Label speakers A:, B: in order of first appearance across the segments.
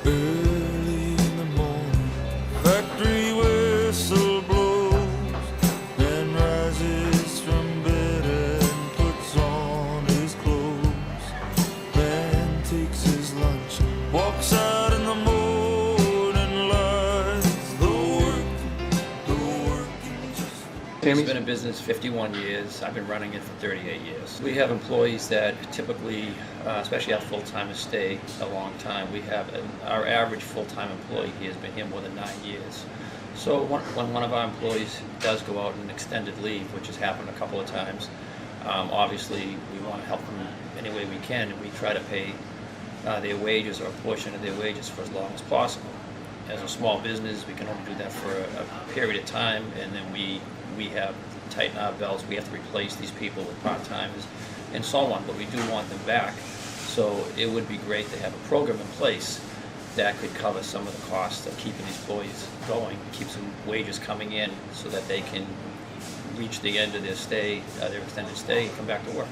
A: Early in the morning, factory whistle blows, man rises from bed and puts on his clothes. Man takes his lunch, walks out in the morning light. The working just
B: It's been in business 51 years. I've been running it for 38 years. We have employees that typically, especially our full-timers, stay a long time. We have our average full-time employee here has been here more than 9 years. So when one of our employees does go out on extended leave, which has happened a couple of times, obviously we want to help them any way we can, and we try to pay their wages or a portion of their wages for as long as possible. As a small business, we can only do that for a period of time, and then we have to tighten our belts. We have to replace these people with part-timers and so on, but we do want them back. So it would be great to have a program in place that could cover some of the costs of keeping these employees going, keep some wages coming in so that they can reach the end of their stay, their extended stay, and come back to work.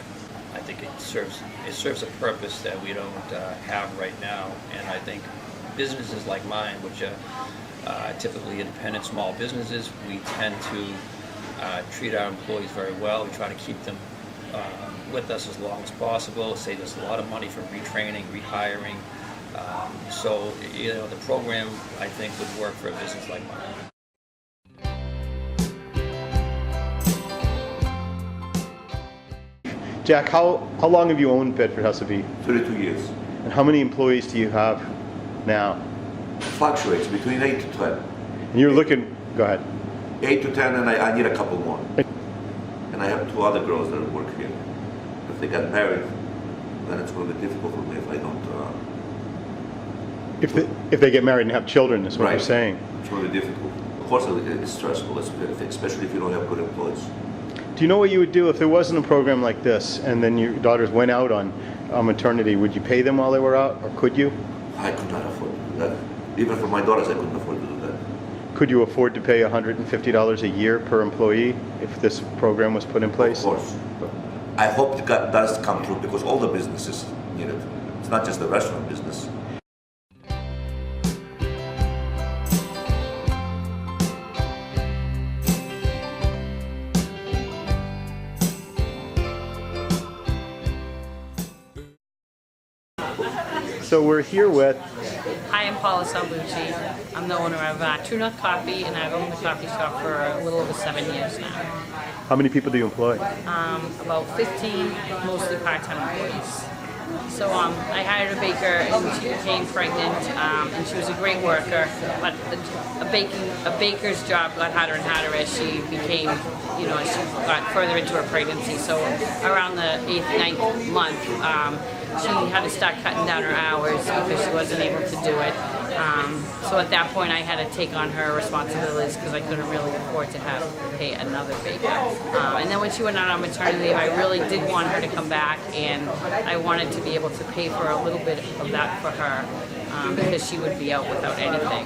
B: I think it serves a purpose that we don't have right now, and I think businesses like mine, which are typically independent small businesses, we tend to treat our employees very well. We try to keep them with us as long as possible. Save us a lot of money for retraining, rehiring. So the program, I think, would work for a business like mine.
C: Jack, how long have you owned Bedford House of Beef?
D: 32 years.
C: And how many employees do you have now?
D: It fluctuates between 8 to 10.
C: And you're looking, go ahead.
D: 8 to 10, and I need a couple more. And I have 2 other girls that work here. If they get married, then it's going to be difficult for me if I don't.
C: If they get married and have children, is what
D: Right.
C: you're saying.
D: It's going to be difficult. Of course, it's stressful, especially if you don't have good employees.
C: Do you know what you would do if there wasn't a program like this and then your daughters went out on maternity? Would you pay them while they were out, or could you?
D: I could not afford to do that. Even for my daughters, I couldn't afford to do that.
C: Could you afford to pay $150 a year per employee if this program was put in place?
D: Of course. I hope it does come true because all the businesses need it. It's not just the restaurant business.
C: So we're here with,
E: Hi, I'm Paula Salvucci. I'm the owner of True North Coffee, and I've owned the coffee shop for a little over 7 years now.
C: how many people do you employ?
E: About 15, mostly part-time employees. So I hired a baker, and she became pregnant, and she was a great worker. But a baker's job got harder and harder as she became, as she got further into her pregnancy. So around the 8th, 9th month, she had to start cutting down her hours because she wasn't able to do it. So at that point, I had to take on her responsibilities because I couldn't really afford to pay another baker. And then when she went out on maternity leave, I really did want her to come back, and I wanted to be able to pay for a little bit of that for her because she would be out without anything.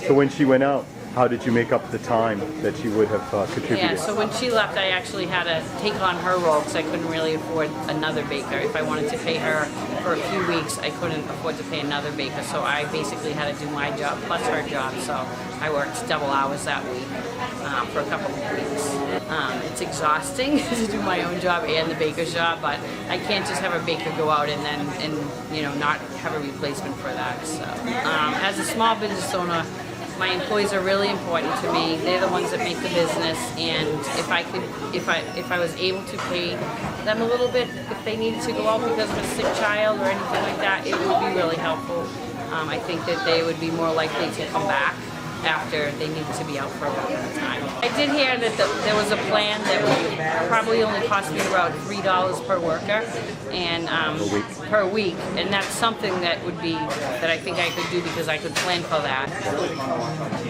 C: So when she went out, how did you make up the time that she would have contributed?
E: Yeah, so when she left, I actually had to take on her role because I couldn't really afford another baker. If I wanted to pay her for a few weeks, I couldn't afford to pay another baker. So I basically had to do my job plus her job. So I worked double hours that week for a couple of weeks. It's exhausting to do my own job and the baker's job, but I can't just have a baker go out and not have a replacement for that. So as a small business owner, my employees are really important to me. They're the ones that make the business, and if I was able to pay them a little bit if they needed to go out because of a sick child or anything like that, it would be really helpful. I think that they would be more likely to come back after they needed to be out for a longer time. I did hear that there was a plan that would probably only cost me about $3 per worker and per week, and that's something that I think I could do because I could plan for that.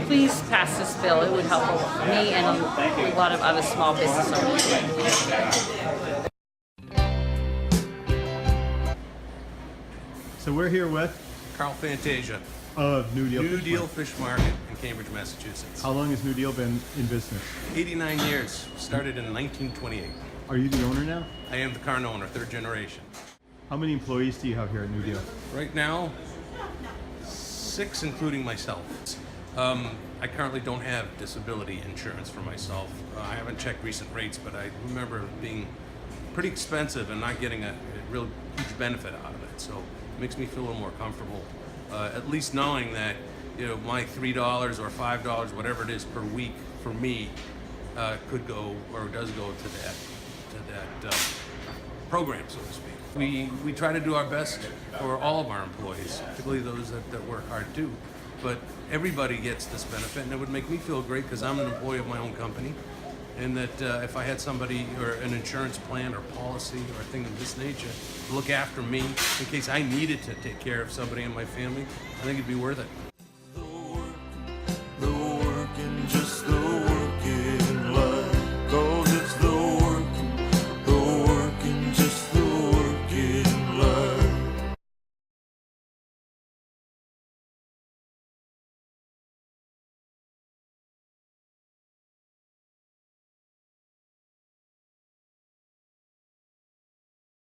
E: Please pass this bill. It would help me and a lot of other small business owners.
C: So we're here with
F: Carl Fantasia,
C: of New Deal.
F: New Deal Fish Market in Cambridge, Massachusetts.
C: How long has New Deal been in business?
F: 89 years, started in 1928.
C: Are you the owner now?
F: I am the current owner, third generation.
C: How many employees do you have here at New Deal?
F: Right now, 6, including myself. I currently don't have disability insurance for myself. I haven't checked recent rates, but I remember it being pretty expensive and not getting a real huge benefit out of it. So it makes me feel a little more comfortable, at least knowing that my $3 or $5, whatever it is per week for me, could go or does go to that program, so to speak. We try to do our best for all of our employees, particularly those that work hard too. But everybody gets this benefit, and it would make me feel great because I'm an employee of my own company, and that if I had somebody or an insurance plan or policy or a thing of this nature to look after me in case I needed to take care of somebody in my family, I think it'd be worth it.